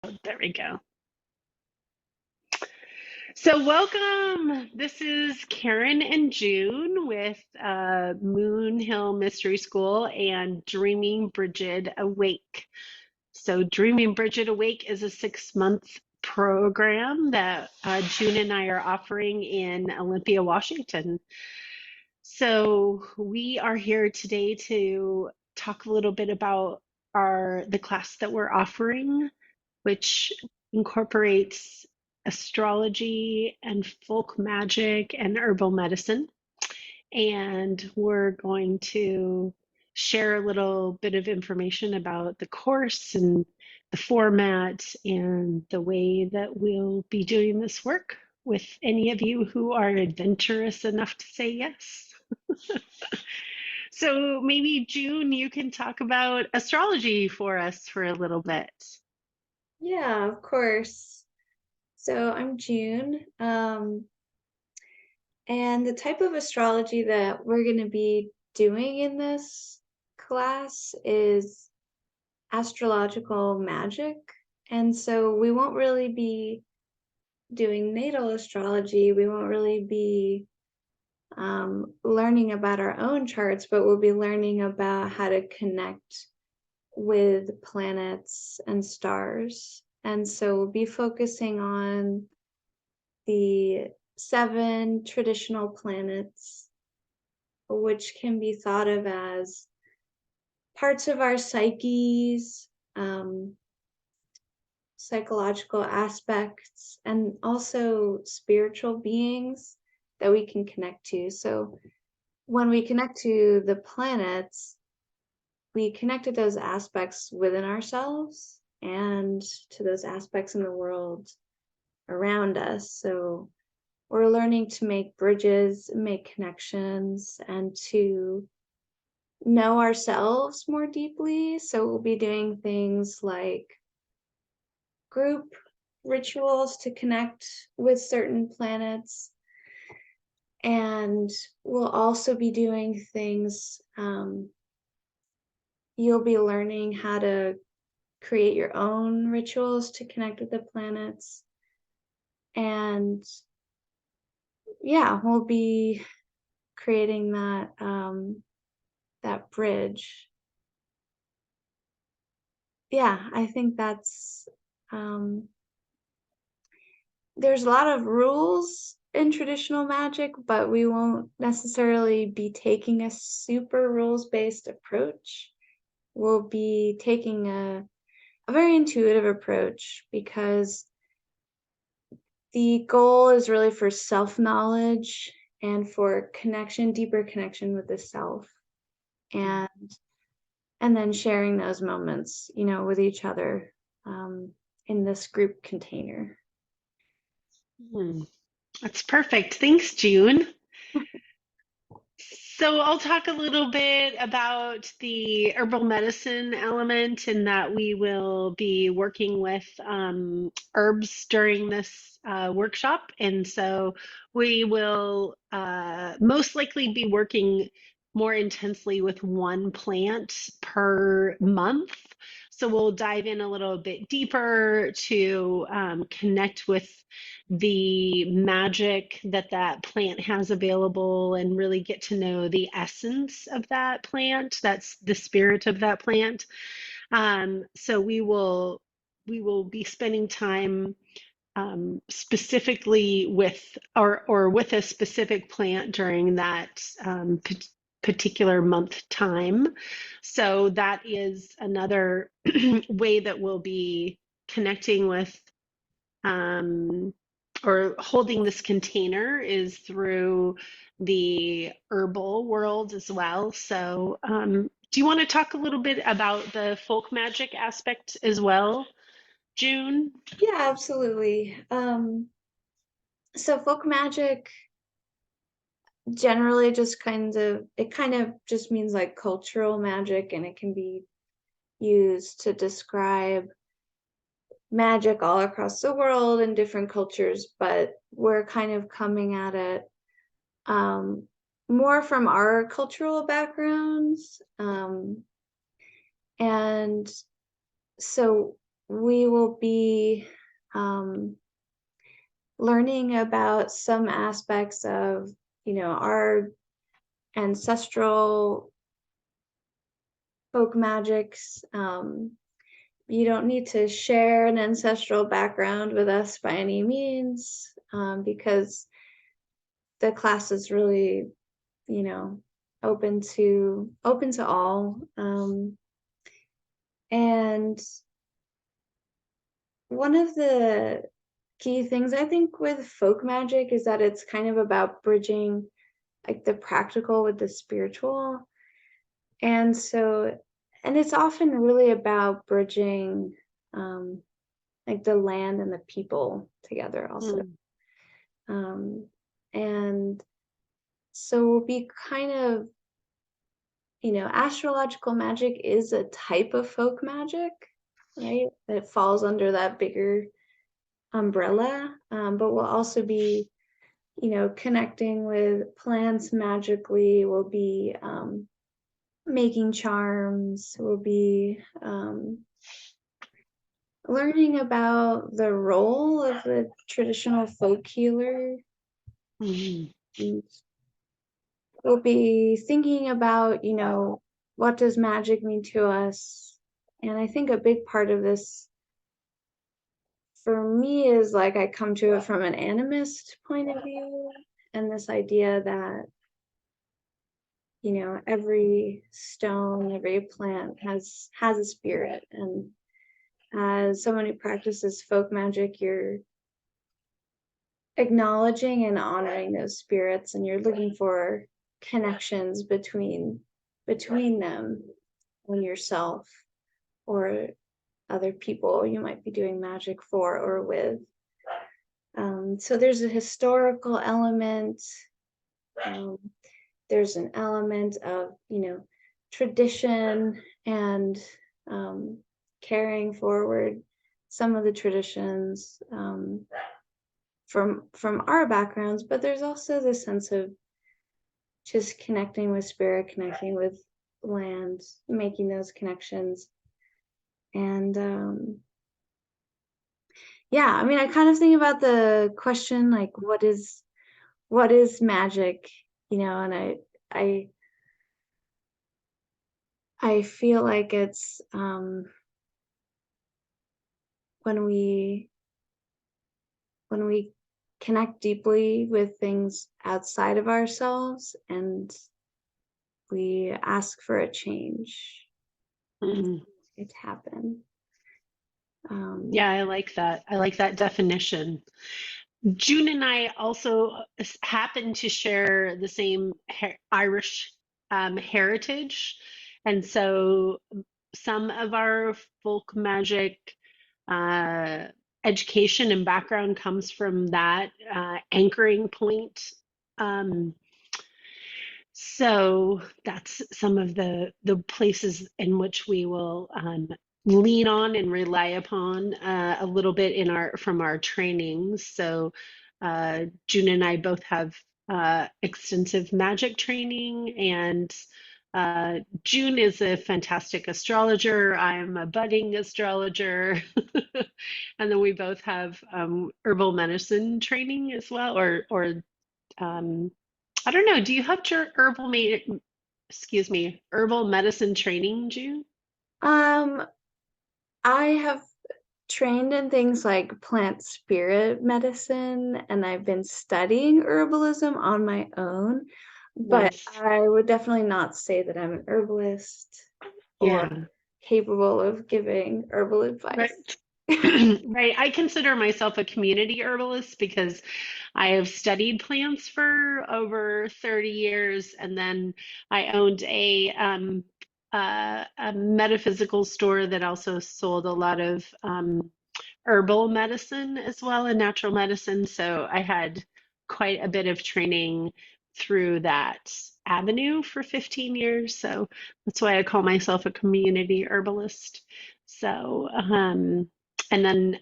There we go. So, welcome. This is Karen and June with Moon Hill Mystery School and Dreaming Brigid Awake. So, Dreaming Brigid Awake is a 6-month program that June and I are offering in Olympia, Washington. So, we are here today to talk a little bit about the class that we're offering, which incorporates astrology and folk magic and herbal medicine. And we're going to share a little bit of information about the course and the format and the way that we'll be doing this work with any of you who are adventurous enough to say yes. So maybe June, you can talk about astrology for us for a little bit. Yeah, of course. So I'm June, and the type of astrology that we're going to be doing in this class is astrological magic. And so we won't really be doing natal astrology. We won't really be learning about our own charts, but we'll be learning about how to connect with planets and stars. And so we'll be focusing on the 7 traditional planets, which can be thought of as parts of our psyches, psychological aspects, and also spiritual beings that we can connect to. So when we connect to the planets, we connect to those aspects within ourselves and to those aspects in the world around us. So we're learning to make bridges, make connections, and to know ourselves more deeply. So we'll be doing things like group rituals to connect with certain planets. And we'll also be doing things, you'll be learning how to create your own rituals to connect with the planets. And yeah, we'll be creating that bridge. Yeah, I think that's there's a lot of rules in traditional magic, but we won't necessarily be taking a super rules-based approach. We'll be taking a very intuitive approach because the goal is really for self-knowledge and for connection, deeper connection with the self. And and then sharing those moments, with each other in this group container. Hmm. That's perfect. Thanks, June. So I'll talk a little bit about the herbal medicine element and that we will be working with herbs during this workshop. And so we will most likely be working more intensely with one plant per month. So we'll dive in a little bit deeper to connect with the magic that that plant has available and really get to know the essence of that plant. That's the spirit of that plant. So we will be spending time specifically with or with a specific plant during that particular month time. So that is another way that we'll be connecting with um, or holding this container is through the herbal world as well. So, do you want to talk a little bit about the folk magic aspect as well, June? Yeah, absolutely. So folk magic generally just kind of just means like cultural magic, and it can be used to describe magic all across the world in different cultures, but we're kind of coming at it um, more from our cultural backgrounds. And so we will be um, learning about some aspects of, our ancestral folk magics. You don't need to share an ancestral background with us by any means, because the class is really, you know, open to all. And one of the key things I think with folk magic is that it's kind of about bridging like the practical with the spiritual. And so, and it's often really about bridging um, like the land and the people together also. Mm, Um, and so we'll be kind of, astrological magic is a type of folk magic, right? That falls under that bigger umbrella. But we'll also be, connecting with plants magically. We'll be making charms. We'll be learning about the role of the traditional folk healer. mm, And we'll be thinking about, what does magic mean to us? And I think a big part of this for me is like I come to it from an animist point of view, and this idea that, every stone, every plant has a spirit. And as someone who practices folk magic, you're acknowledging and honoring those spirits, and you're looking for connections between them and yourself or other people you might be doing magic for or with. So there's a historical element. Um, there's an element of, tradition and carrying forward some of the traditions from our backgrounds, but there's also this sense of just connecting with spirit, connecting with land, making those connections. And yeah, I mean, I kind of think about the question like, what is magic, and I I feel like it's when we connect deeply with things outside of ourselves and we ask for a change and mm. it happen. Um, Yeah, I like that. I like that definition. June and I also happen to share the same Irish heritage. And so some of our folk magic uh, education and background comes from that anchoring point. Um, so that's some of the places in which we will lean on and rely upon a little bit in our from our trainings. So June and I both have extensive magic training, and June is a fantastic astrologer. I'm a budding astrologer, and then we both have herbal medicine training as well, or um, I don't know. Do you have your excuse me, herbal medicine training, June? um, I have trained in things like plant spirit medicine, and I've been studying herbalism on my own, but Nice. I would definitely not say that I'm an herbalist or Yeah, capable of giving herbal right. advice. Right. I consider myself a community herbalist because I have studied plants for over 30 years, and then I owned a metaphysical store that also sold a lot of herbal medicine as well and natural medicine. So I had quite a bit of training through that avenue for 15 years. So that's why I call myself a community herbalist. So, and then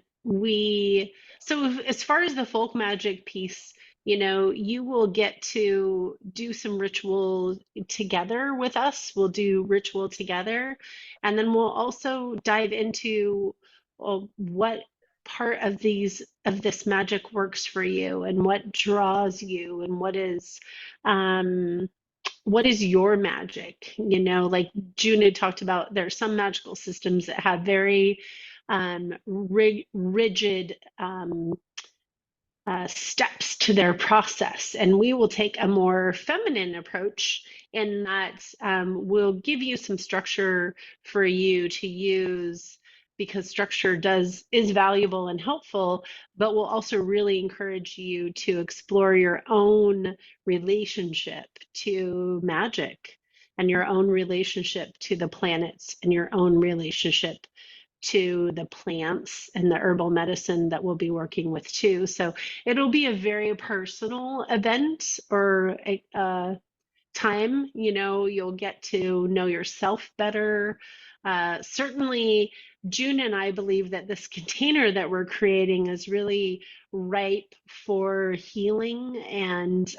so as far as the folk magic piece, you will get to do some ritual together with us. We'll do ritual together. And then we'll also dive into what part of this magic works for you, and what draws you, and what is your magic? Like June had talked about, there are some magical systems that have very rigid steps to their process. And we will take a more feminine approach in that we'll give you some structure for you to use, because structure is valuable and helpful, but we'll also really encourage you to explore your own relationship to magic, and your own relationship to the planets, and your own relationship to the plants and the herbal medicine that we'll be working with too. So it'll be a very personal event, or a time, you'll get to know yourself better. Certainly, June and I believe that this container that we're creating is really ripe for healing, and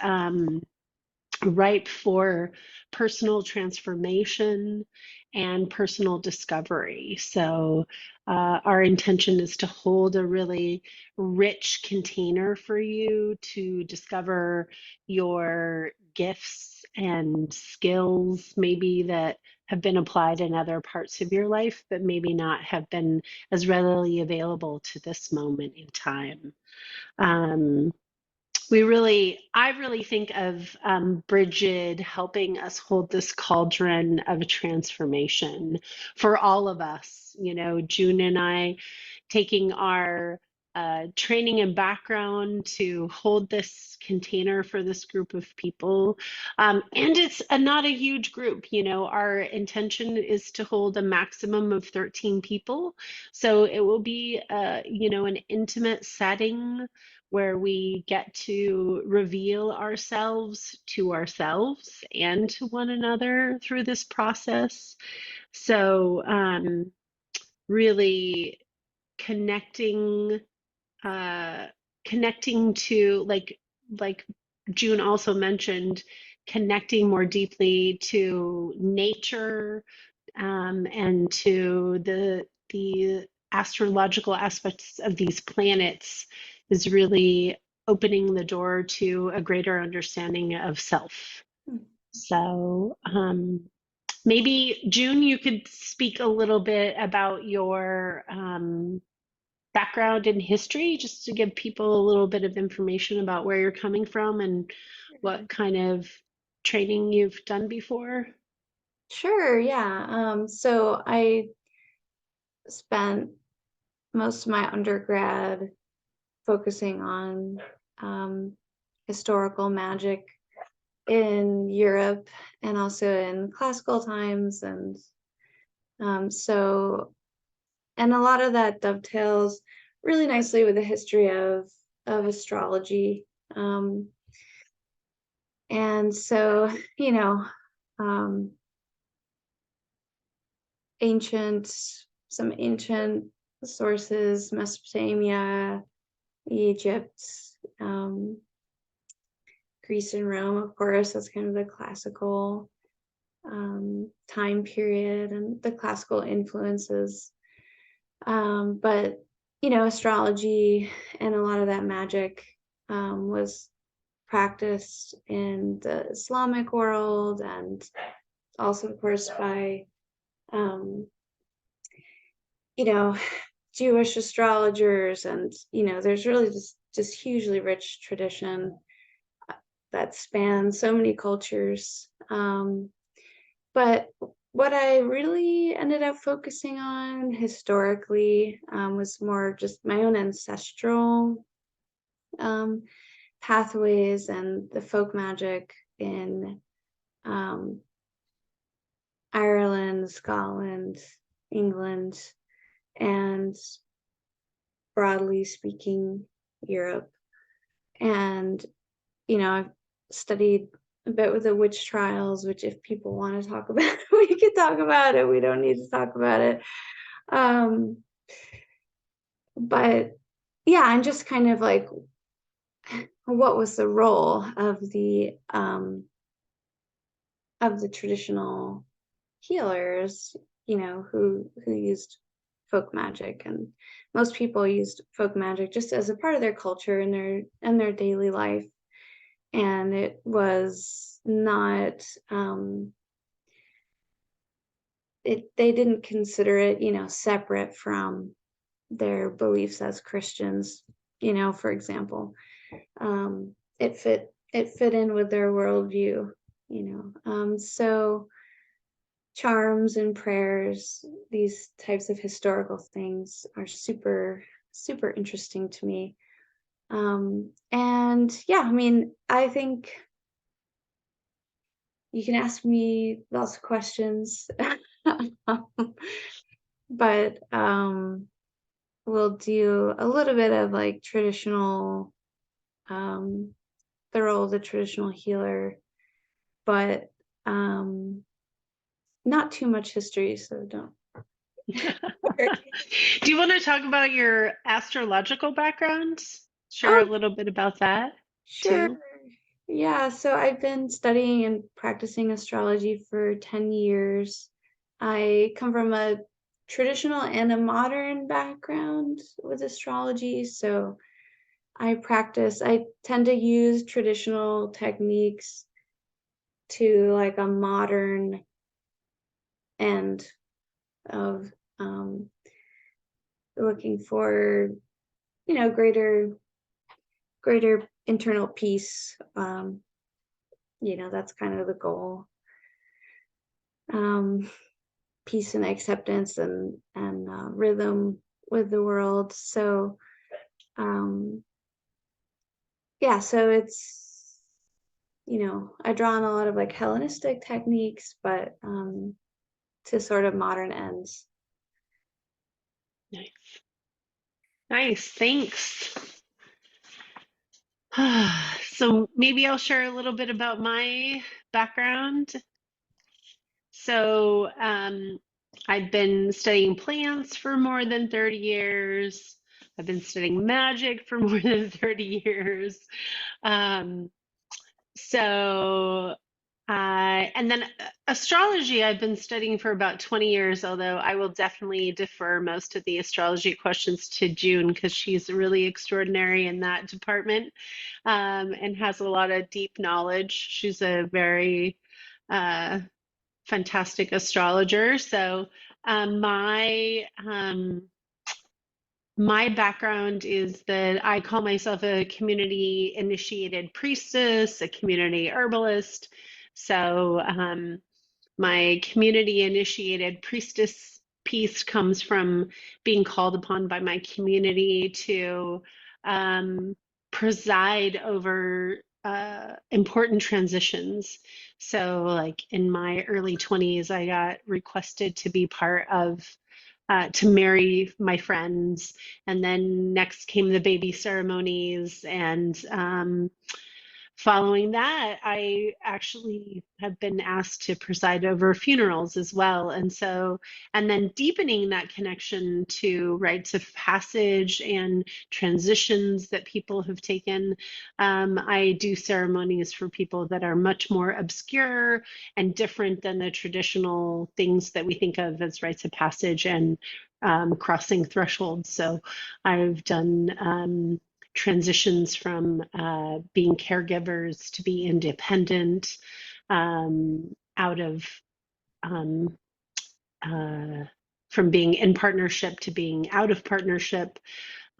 ripe for personal transformation and personal discovery. So, our intention is to hold a really rich container for you to discover your gifts and skills, maybe that have been applied in other parts of your life, but maybe not have been as readily available to this moment in time. Um, I really think of Brigid helping us hold this cauldron of transformation for all of us. June and I taking our training and background to hold this container for this group of people. And it's not a huge group. Our intention is to hold a maximum of 13 people. So it will be, an intimate setting where we get to reveal ourselves and to one another through this process. So, really connecting, uh, connecting to, like June also mentioned, connecting more deeply to nature, and to the astrological aspects of these planets, is really opening the door to a greater understanding of self. So, maybe June, you could speak a little bit about your background in history, just to give people a little bit of information about where you're coming from and what kind of training you've done before. Sure, yeah. So I spent most of my undergrad focusing on um, historical magic in Europe and also in classical times. And so, and a lot of that dovetails really nicely with the history of astrology. Um, and so, you know, um, ancient, some ancient sources, Mesopotamia, Egypt, um, Greece and Rome, of course, that's kind of the classical time period and the classical influences. But, astrology and a lot of that magic was practiced in the Islamic world, and also, of course, by, um, you know, Jewish astrologers. And, there's really just hugely rich tradition that spans so many cultures. But what I really ended up focusing on historically was more just my own ancestral um, pathways and the folk magic in um, Ireland, Scotland, England, and broadly speaking, Europe. And, I've studied a bit with the witch trials, which if people want to talk about it, we could talk about it. We don't need to talk about it. But yeah, I'm just kind of like, what was the role of the traditional healers, who used folk magic, and most people used folk magic just as a part of their culture and their daily life. And it was not they didn't consider it, separate from their beliefs as Christians, for example. It fit in with their worldview, so charms and prayers, these types of historical things are super, super interesting to me. And yeah, I mean, I think you can ask me lots of questions, but we'll do a little bit of like traditional, um, the role of the traditional healer, but not too much history, so don't. Do you want to talk about your astrological background? Share Oh, a little bit about that sure. too. Yeah, so I've been studying and practicing astrology for 10 years. I come from a traditional and a modern background with astrology, so I tend to use traditional techniques to like a modern end of looking for, greater internal peace. That's kind of the goal. Um, Peace and acceptance and rhythm with the world. So yeah, so it's I draw on a lot of like Hellenistic techniques, but to sort of modern ends. Nice. Nice, thanks. So maybe I'll share a little bit about my background. So I've been studying plants for more than 30 years. I've been studying magic for more than 30 years. Um, so and then astrology, I've been studying for about 20 years, although I will definitely defer most of the astrology questions to June because she's really extraordinary in that department, and has a lot of deep knowledge. She's a very uh, fantastic astrologer. So um, my um, my background is that I call myself a community initiated priestess, a community herbalist. So my community initiated priestess piece comes from being called upon by my community to um, preside over important transitions. So, like in my early 20s, I got requested to be part of. To marry my friends, and then next came the baby ceremonies, and following that, I actually have been asked to preside over funerals as well. And so, and then deepening that connection to rites of passage and transitions that people have taken. I do ceremonies for people that are much more obscure and different than the traditional things that we think of as rites of passage and crossing thresholds. So I've done transitions from being caregivers to be independent, out of um, uh, from being in partnership to being out of partnership.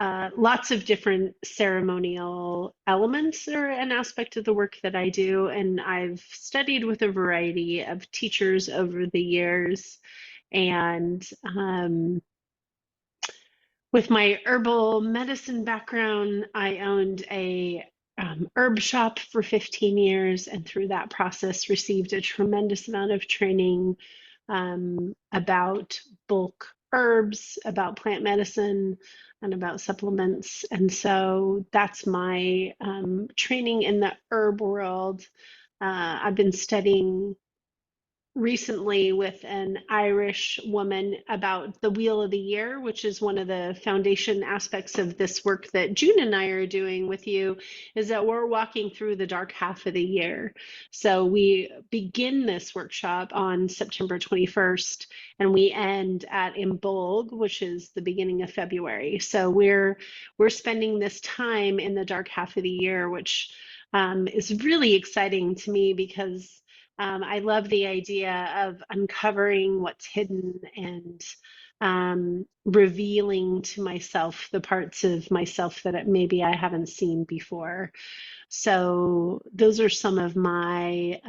Lots of different ceremonial elements are an aspect of the work that I do, and I've studied with a variety of teachers over the years. And with my herbal medicine background, I owned a herb shop for 15 years, and through that process, received a tremendous amount of training about bulk herbs, about plant medicine, and about supplements. And so that's my training in the herb world. I've been studying recently with an Irish woman about the Wheel of the Year, which is one of the foundation aspects of this work that June and I are doing with you, is that we're walking through the dark half of the year. So we begin this workshop on September 21st and we end at Imbolg, which is the beginning of February. So we're spending this time in the dark half of the year, which is really exciting to me because I love the idea of uncovering what's hidden and revealing to myself the parts of myself that maybe I haven't seen before. So those are some of my,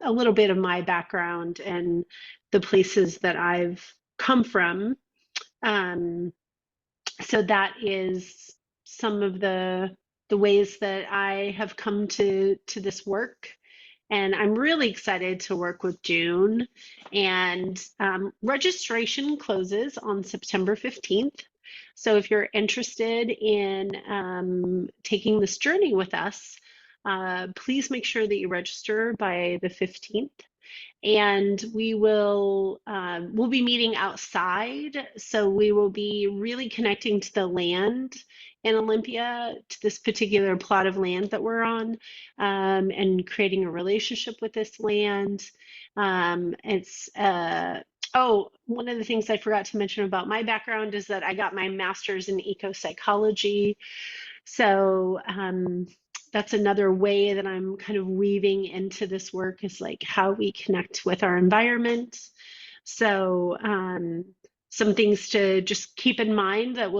a little bit of my background and the places that I've come from. Um, so that is some of the ways that I have come to this work. And I'm really excited to work with June. And registration closes on September 15th. So if you're interested in taking this journey with us, please make sure that you register by the 15th, and we'll be meeting outside, so we will be really connecting to the land in Olympia, to this particular plot of land that we're on, and creating a relationship with this land. It's Oh, one of the things I forgot to mention about my background is that I got my master's in eco-psychology. So that's another way that I'm kind of weaving into this work, is like how we connect with our environment. So some things to just keep in mind that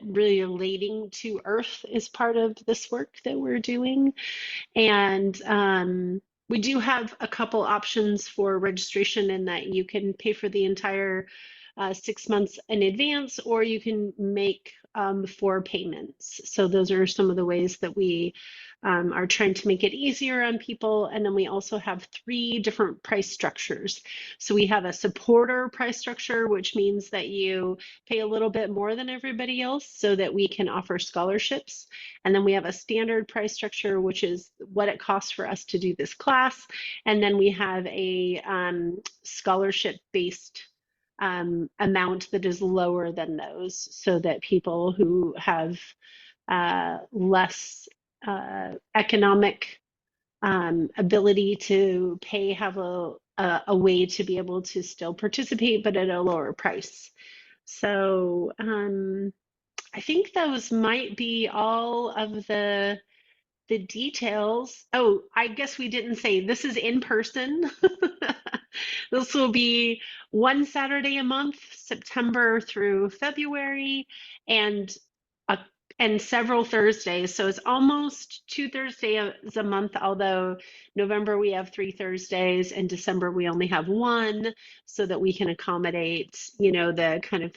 really relating to Earth is part of this work that we're doing. And we do have a couple options for registration, in that you can pay for the entire 6 months in advance, or you can make 4 payments. So those are some of the ways that we are trying to make it easier on people. And then we also have 3 different price structures. So we have a supporter price structure, which means that you pay a little bit more than everybody else so that we can offer scholarships. And then we have a standard price structure, which is what it costs for us to do this class. And then we have a scholarship-based amount that is lower than those, so that people who have less economic ability to pay have a way to be able to still participate, but at a lower price. So I think those might be all of the details. Oh, I guess we didn't say this is in person. This will be one Saturday a month, September through February, and a, and several Thursdays. So it's almost 2 Thursdays a month, although November we have 3 Thursdays and December we only have one, so that we can accommodate, the kind of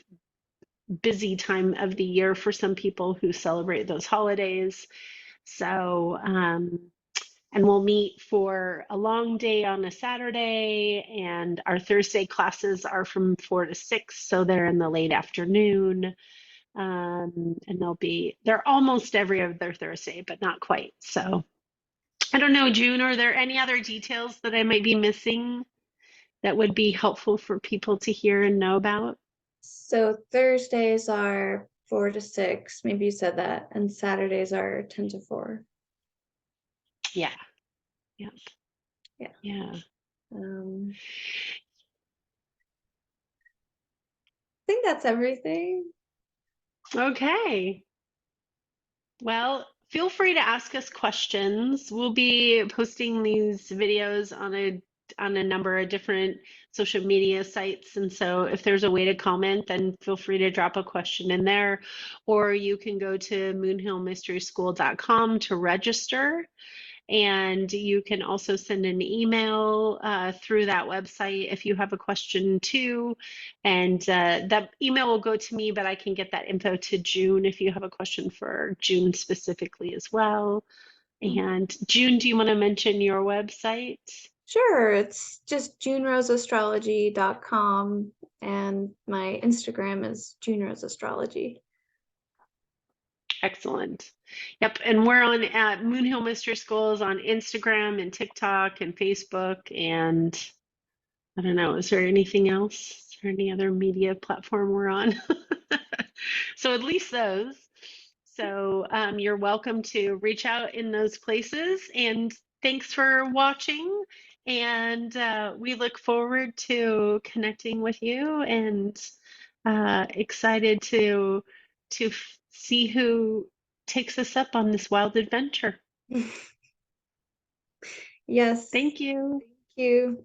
busy time of the year for some people who celebrate those holidays. So, and we'll meet for a long day on a Saturday, and our Thursday classes are from 4 to 6, so they're in the late afternoon. And they're almost every other Thursday, but not quite. So I don't know, June, are there any other details that I might be missing that would be helpful for people to hear and know about? So Thursdays are 4 to 6, maybe you said that, and Saturdays are 10 to 4. Yeah, yeah, Yeah. yeah. I think that's everything. Okay. Well, feel free to ask us questions. We'll be posting these videos on a number of different social media sites. And so if there's a way to comment, then feel free to drop a question in there. Or you can go to moonhillmysteryschool.com to register. And you can also send an email through that website if you have a question too. And that email will go to me, but I can get that info to June if you have a question for June specifically as well. And June, do you want to mention your website? Sure, it's just juneroseastrology.com, and my Instagram is juneroseastrology. Excellent. Yep. And we're on at Moonhill Mystery Schools on Instagram and TikTok and Facebook. And I don't know. Is there anything else? Is there any other media platform we're on? So at least those. So you're welcome to reach out in those places. And thanks for watching. And we look forward to connecting with you and excited to see who takes us up on this wild adventure. Yes, Thank you. thank you.